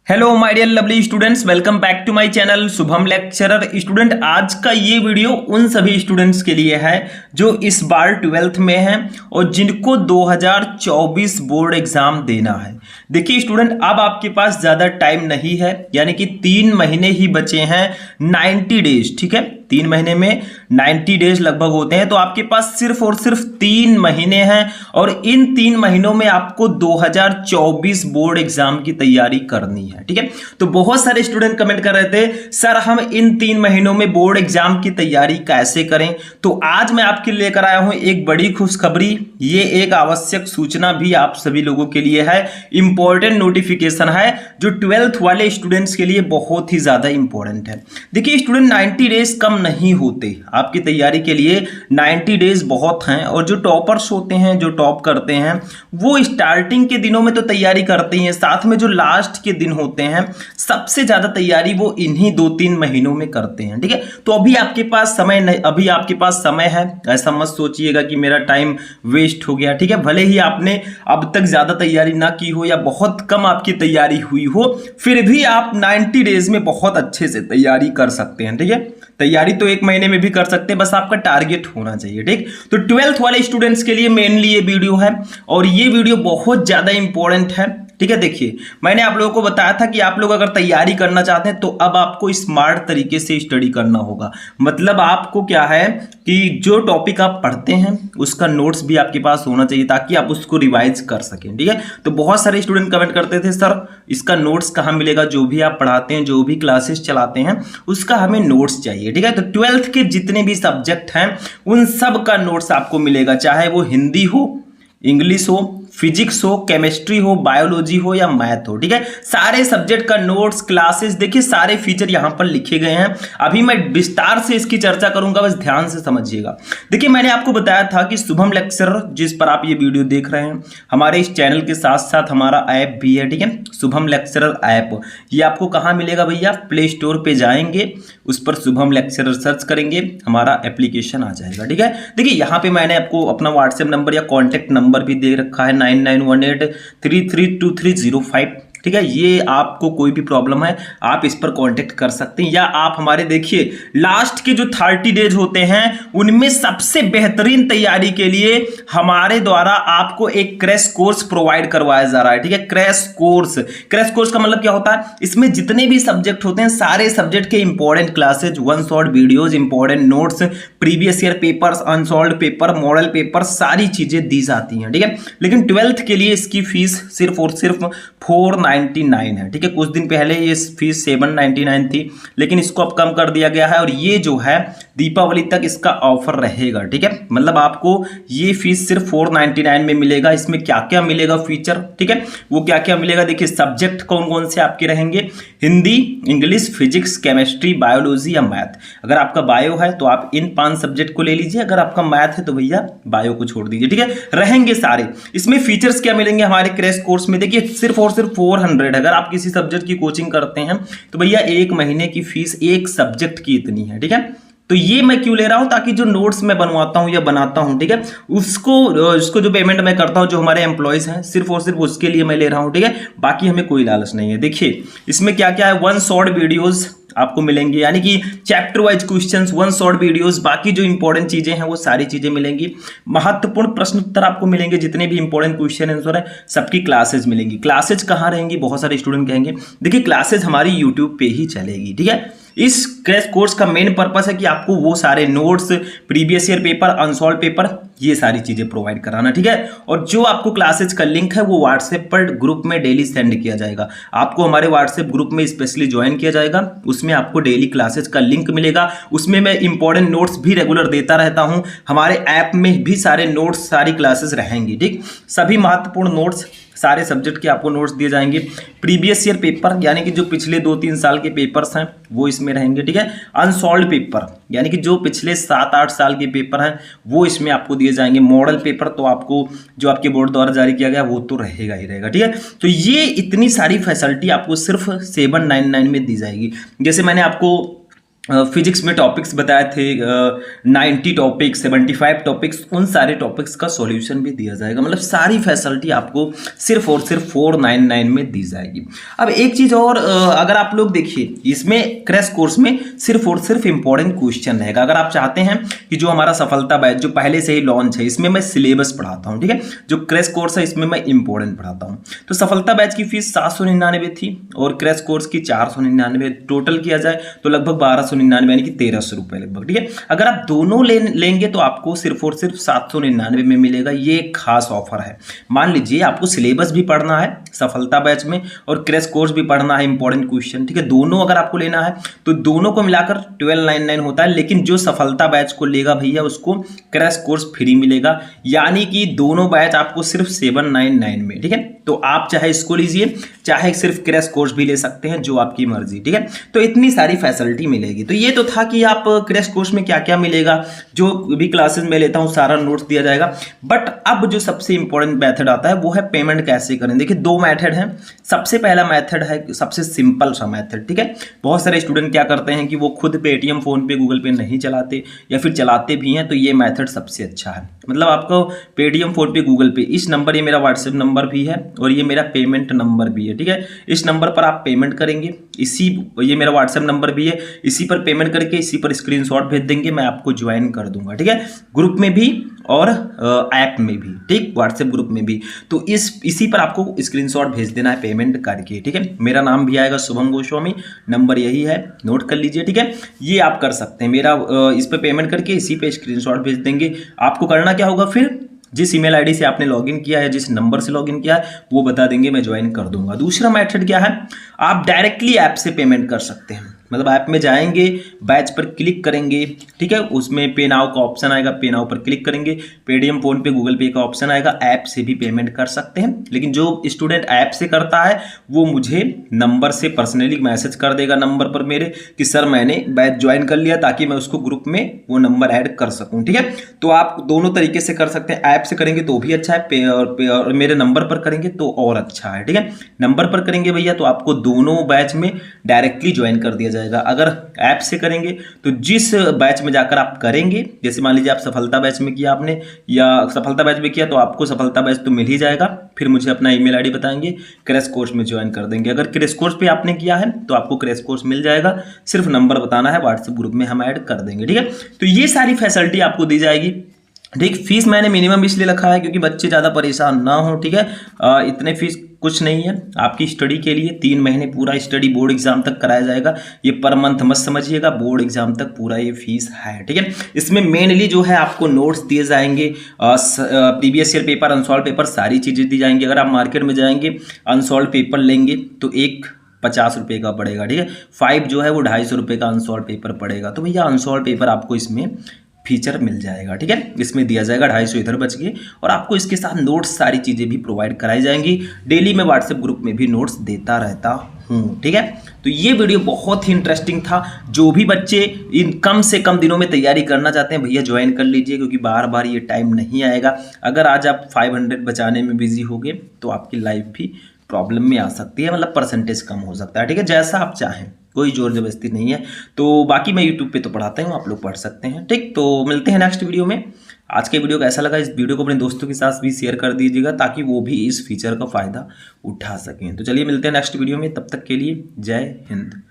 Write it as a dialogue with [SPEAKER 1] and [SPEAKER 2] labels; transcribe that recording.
[SPEAKER 1] Hello my dear lovely students, welcome back to my channel Shubham lecturer. Student, आज का ये video उन सभी स्टूडेंट्स के लिए है जो इस बार 12th में हैं और जिनको 2024 बोर्ड एग्जाम देना है। देखिए स्टूडेंट, अब आपके पास ज़्यादा टाइम नहीं है, यानी कि 3 महीने ही बचे हैं, 90 डेज। ठीक है, 3 महीने में 90 डेज लगभग होते हैं, तो आपके पास सिर्फ और सिर्फ 3 महीने हैं और इन 3 महीनों में आपको 2024 बोर्ड एग्जाम की तैयारी करनी है। ठीक है, तो बहुत सारे स्टूडेंट कमेंट कर रहे थे सर हम इन 3 महीनों में बोर्ड एग्जाम की तैयारी कैसे करें। तो आज मैं आपके लिए लेकर आया हूं एक बड़ी खुशखबरी। ये एक आवश्यक सूचना भी आप सभी लोगों के लिए है, इंपॉर्टेंट नोटिफिकेशन है जो 12th वाले स्टूडेंट्स के लिए बहुत ही ज्यादा इंपॉर्टेंट है। देखिए स्टूडेंट, 90 डेज कम नहीं होते आपकी तैयारी के लिए, 90 डेज बहुत हैं। और जो टॉपर्स होते हैं, जो टॉप करते हैं, वो स्टार्टिंग के दिनों में तो तैयारी करते ही हैं, साथ में जो लास्ट के दिन होते हैं सबसे ज्यादा तैयारी वो इन्हीं 2-3 महीनों में करते हैं। ठीक है, तो अभी आपके पास समय नहीं, अभी आपके पास समय है। ऐसा मत सोचिएगा कि मेरा टाइम वेस्ट हो गया। ठीक है, भले ही आपने अब तक ज्यादा तैयारी ना की हो या बहुत कम आपकी तैयारी हुई हो, फिर भी आप 90 डेज में बहुत अच्छे से तैयारी कर सकते हैं। ठीक है, तैयारी तो 1 महीने में भी कर सकते हैं, बस आपका टारगेट होना चाहिए। ठीक, तो 12th वाले स्टूडेंट्स के लिए मेनली ये वीडियो है और ये वीडियो बहुत ज्यादा इंपॉर्टेंट है। ठीक है, देखिए मैंने आप लोगों को बताया था कि आप लोग अगर तैयारी करना चाहते हैं तो अब आपको स्मार्ट तरीके से स्टडी करना होगा। मतलब आपको क्या है कि जो टॉपिक आप पढ़ते हैं उसका नोट्स भी आपके पास होना चाहिए ताकि आप उसको रिवाइज कर सकें। ठीक है, तो बहुत सारे स्टूडेंट कमेंट करते थे सर इसका नोट्स कहाँ मिलेगा, जो भी आप पढ़ाते हैं, जो भी क्लासेस चलाते हैं उसका हमें नोट्स चाहिए। ठीक है, तो 12th के जितने भी सब्जेक्ट हैं उन सब का नोट्स आपको मिलेगा, चाहे वो हिंदी हो, इंग्लिश हो, फिजिक्स हो, केमिस्ट्री हो, बायोलॉजी हो या मैथ हो। ठीक है, सारे सब्जेक्ट का नोट्स, क्लासेस, देखिए सारे फीचर यहां पर लिखे गए हैं। अभी मैं विस्तार से इसकी चर्चा करूंगा, बस ध्यान से समझिएगा। देखिए मैंने आपको बताया था कि शुभम लेक्चरर जिस पर आप ये वीडियो देख रहे हैं, हमारे इस चैनल के साथ साथ हमारा ऐप भी है। ठीक है, शुभम लेक्चरर ऐप, ये आपको कहां मिलेगा भैया? प्ले स्टोर पे जाएंगे, उस पर शुभम लेक्चरर सर्च करेंगे, हमारा एप्लीकेशन आ जाएगा। ठीक है, देखिए यहाँ पे मैंने आपको अपना व्हाट्सएप नंबर या कॉन्टैक्ट नंबर भी दे रखा है, 9918332305। ठीक है, ये आपको कोई भी प्रॉब्लम है आप इस पर कांटेक्ट कर सकते हैं, या आप हमारे देखिए लास्ट के जो 30 डेज होते हैं उनमें सबसे बेहतरीन तैयारी के लिए हमारे द्वारा आपको एक क्रैश कोर्स प्रोवाइड करवाया जा रहा है। ठीक है, क्रैश कोर्स का मतलब क्या होता है? इसमें जितने भी सब्जेक्ट होते हैं सारे सब्जेक्ट के important classes, 1 shot videos, important notes, previous year papers, unsolved paper, model paper, सारी चीजें दी जाती हैं। ठीक है, लेकिन 12th के लिए इसकी फीस सिर्फ और सिर्फ 499 है। ठीक है, कुछ दिन पहले ये फीस 799 थी, लेकिन इसको अब कम कर दिया गया है और ये जो है दीपावली तक इसका ऑफर रहेगा। ठीक है, मतलब आपको ये फीस सिर्फ 499 में मिलेगा। इसमें क्या क्या मिलेगा फीचर, ठीक है, वो क्या क्या मिलेगा देखिए। सब्जेक्ट कौन कौन से आपके रहेंगे? Hindi, English, physics, chemistry, biology या मैथ। अगर आपका बायो है तो आप इन 5 सब्जेक्ट को ले लीजिए, अगर आपका मैथ है तो भैया बायो को छोड़ दीजिए। ठीक है, रहेंगे सारे। इसमें फीचर्स क्या मिलेंगे हमारे क्रैश कोर्स में? देखिए सिर्फ और सिर्फ 400, अगर आप किसी सब्जेक्ट की कोचिंग करते हैं तो भैया 1 महीने की फीस एक सब्जेक्ट की इतनी है। ठीक है, तो ये मैं क्यों ले रहा हूं? ताकि जो नोट्स मैं बनवाता हूं या बनाता हूं, ठीक है, उसको जो पेमेंट मैं करता हूं, जो हमारे एम्प्लॉयज हैं, सिर्फ और सिर्फ उसके लिए मैं ले रहा हूं। ठीक है, बाकी हमें कोई लालच नहीं है। देखिए इसमें क्या क्या है, 1 शॉर्ट वीडियोज आपको मिलेंगे, यानी कि chapter wise questions, 1 short videos, बाकी जो इंपॉर्टेंट चीजें हैं वो सारी चीजें मिलेंगी। महत्वपूर्ण प्रश्न उत्तर आपको मिलेंगे, जितने भी इंपॉर्टेंट क्वेश्चन आंसर है सबकी क्लासेज मिलेंगी। क्लासेज कहाँ रहेंगी? बहुत सारे स्टूडेंट कहेंगे देखिए क्लासेज हमारी यूट्यूब पे ही चलेगी। ठीक है, इस क्रैश कोर्स का मेन पर्पस है कि आपको वो सारे notes, previous year paper, unsolved paper, ये सारी चीजें प्रोवाइड कराना। ठीक है, और जो आपको क्लासेज का लिंक है वो व्हाट्सएप पर ग्रुप में डेली सेंड किया जाएगा। आपको हमारे व्हाट्सएप ग्रुप में स्पेशली ज्वाइन किया जाएगा, उसमें आपको डेली क्लासेज का लिंक मिलेगा। उसमें मैं इंपॉर्टेंट नोट्स भी रेगुलर देता रहता हूं। हमारे ऐप में भी सारे नोट्स, सारी क्लासेस रहेंगी। ठीक, सभी महत्वपूर्ण नोट्स, सारे सब्जेक्ट के आपको नोट्स दिए जाएंगे। प्रीवियस ईयर पेपर यानी कि जो पिछले 2-3 साल के पेपर्स हैं वो इसमें रहेंगे। ठीक है, अनसॉल्व्ड पेपर यानी कि जो पिछले 7-8 साल के पेपर हैं वो इसमें आपको दिए जाएंगे। मॉडल पेपर तो आपको जो आपके बोर्ड द्वारा जारी किया गया वो तो रहेगा ही रहेगा। ठीक है, तो ये इतनी सारी फैसिलिटी आपको सिर्फ 799 में दी जाएगी। जैसे मैंने आपको फिजिक्स में टॉपिक्स बताए थे 90 टॉपिक्स 75 टॉपिक्स, उन सारे टॉपिक्स का सॉल्यूशन भी दिया जाएगा। मतलब सारी फैसिलिटी आपको सिर्फ और सिर्फ 499 में दी जाएगी। अब एक चीज़ और, अगर आप लोग देखिए इसमें क्रैश कोर्स में सिर्फ और सिर्फ इंपॉर्टेंट क्वेश्चन रहेगा। अगर आप चाहते हैं कि जो हमारा सफलता बैच जो पहले से ही लॉन्च है इसमें मैं सिलेबस पढ़ाता हूँ, ठीक है, जो क्रैश कोर्स है इसमें मैं इंपॉर्टेंट पढ़ाता हूँ। तो सफलता बैच की फीस 799 थी और क्रैश कोर्स की 499, टोटल किया जाए तो लगभग 1299 यानी कि 1300 रुपये लगभग, ठीक है। अगर आप दोनों लेंगे तो आपको सिर्फ और सिर्फ 799 में मिलेगा। ये एक खास ऑफर है। मान लीजिए आपको सिलेबस भी पढ़ना है सफलता बैच में और क्रैश कोर्स भी पढ़ना है इंपॉर्टेंट क्वेश्चन, ठीक है, दोनों अगर आपको लेना है तो दोनों को मिलाकर 1299 होता है। लेकिन जो सफलता बैच को लेगा भैया उसको क्रैश कोर्स फ्री मिलेगा, यानी कि दोनों बैच आपको सिर्फ 799 में, ठीक है। तो आप चाहे इसको लीजिए चाहे सिर्फ क्रैश कोर्स भी ले सकते हैं, जो आपकी मर्जी, ठीक है। तो इतनी सारी फैसिलिटी मिलेगी। तो ये तो था कि आप क्रैश कोर्स में क्या क्या मिलेगा, जो भी क्लासेस में लेता हूँ सारा नोट्स दिया जाएगा। बट अब जो सबसे इंपॉर्टेंट मेथड आता है वो है पेमेंट कैसे करें। देखिए 2 मेथड हैं। सबसे पहला मेथड है सबसे सिंपल सा मेथड, ठीक है। बहुत सारे स्टूडेंट क्या करते हैं कि वो खुद पेटीएम, फोन पे, गूगल पे नहीं चलाते या फिर चलाते भी हैं, तो ये मेथड सबसे अच्छा है। मतलब आपको पेटीएम, फोन पे, गूगल पे, इस नंबर, ये मेरा व्हाट्सएप नंबर भी है और ये मेरा पेमेंट नंबर भी है, ठीक है। इस नंबर पर आप पेमेंट करेंगे, ये मेरा व्हाट्सएप नंबर भी है, इसी पर पेमेंट करके इसी पर स्क्रीनशॉट भेज देंगे, मैं आपको ज्वाइन कर दूंगा, ठीक है, ग्रुप में भी और ऐप में भी, ठीक, व्हाट्सएप ग्रुप में भी। तो इसी पर आपको स्क्रीनशॉट भेज देना है पेमेंट करके, ठीक है। मेरा नाम भी आएगा शुभम गोस्वामी, नंबर यही है, नोट कर लीजिए, ठीक है। ये आप कर सकते हैं। मेरा इस पर पेमेंट करके इसी पे स्क्रीनशॉट भेज देंगे। आपको करना क्या होगा, फिर जिस ईमेल आईडी से आपने लॉगिन किया है, जिस नंबर से लॉगिन किया है वो बता देंगे, मैं ज्वाइन कर दूंगा। दूसरा मेथड क्या है, आप डायरेक्टली ऐप से पेमेंट कर सकते हैं। मतलब ऐप में जाएंगे, बैच पर क्लिक करेंगे, ठीक है, उसमें पे नाउ का ऑप्शन आएगा, पे नाउ पर क्लिक करेंगे, पेटीएम, फोन पे, गूगल पे का ऑप्शन आएगा, ऐप से भी पेमेंट कर सकते हैं। लेकिन जो स्टूडेंट ऐप से करता है वो मुझे नंबर से पर्सनली मैसेज कर देगा नंबर पर मेरे कि सर मैंने बैच ज्वाइन कर लिया, ताकि मैं उसको ग्रुप में वो नंबर ऐड कर सकूँ, ठीक है। तो आप दोनों तरीके से कर सकते हैं। ऐप से करेंगे तो भी अच्छा है, पे और मेरे नंबर पर करेंगे तो और अच्छा है, ठीक है। नंबर पर करेंगे भैया तो आपको दोनों बैच में डायरेक्टली ज्वाइन कर दिया जाएगा। अगर ऐप से करेंगे तो जिस बैच में जाकर आप करेंगे, जैसे मान लीजिए आप सफलता बैच में किया आपने या सफलता बैच में किया, तो आपको सफलता बैच तो मिल ही जाएगा। फिर मुझे अपना ईमेल आईडी बताएंगे, क्रैश कोर्स में ज्वाइन कर देंगे। अगर क्रैश कोर्स पे आपने किया है तो आपको क्रैश कोर्स मिल जाएगा, सिर्फ नंबर बताना है, व्हाट्सएप ग्रुप में हम ऐड कर देंगे, ठीक है। तो ये सारी फैसिलिटी आपको दी जाएगी, ठीक। फीस मैंने मिनिमम इसलिए रखा है क्योंकि बच्चे ज़्यादा परेशान ना हो, ठीक है। इतने फीस कुछ नहीं है आपकी स्टडी के लिए। 3 महीने पूरा स्टडी बोर्ड एग्जाम तक कराया जाएगा। ये पर मंथ मत समझिएगा, बोर्ड एग्जाम तक पूरा ये फीस है, ठीक है। इसमें मेनली जो है आपको नोट्स दिए जाएंगे, previous year paper, unsolved paper, सारी चीज़ें दी जाएंगी। अगर आप मार्केट में जाएंगे अनसॉल्व पेपर लेंगे तो एक 50 रुपये का पड़ेगा, ठीक है। 5 जो है वो 250 रुपये का अनसॉल्व पेपर पड़ेगा। तो भैया अनसॉल्व पेपर आपको इसमें फीचर मिल जाएगा, ठीक है। इसमें दिया जाएगा 250 इधर बच गए, और आपको इसके साथ नोट्स सारी चीज़ें भी प्रोवाइड कराई जाएंगी। डेली मैं व्हाट्सएप ग्रुप में भी नोट्स देता रहता हूँ, ठीक है। तो ये वीडियो बहुत ही इंटरेस्टिंग था। जो भी बच्चे इन कम से कम दिनों में तैयारी करना चाहते हैं भैया ज्वाइन कर लीजिए, क्योंकि बार बार ये टाइम नहीं आएगा। अगर आज आप 500 बचाने में बिजी हो गए तो आपकी लाइफ भी प्रॉब्लम में आ सकती है, मतलब परसेंटेज कम हो सकता है, ठीक है। जैसा आप चाहें, कोई जोर जबरदस्ती नहीं है। तो बाकी मैं यूट्यूब पे तो पढ़ाता हूँ, आप लोग पढ़ सकते हैं, ठीक। तो मिलते हैं नेक्स्ट वीडियो में। आज के वीडियो कैसा लगा, इस वीडियो को अपने दोस्तों के साथ भी शेयर कर दीजिएगा, ताकि वो भी इस फीचर का फ़ायदा उठा सकें। तो चलिए मिलते हैं नेक्स्ट वीडियो में, तब तक के लिए जय हिंद।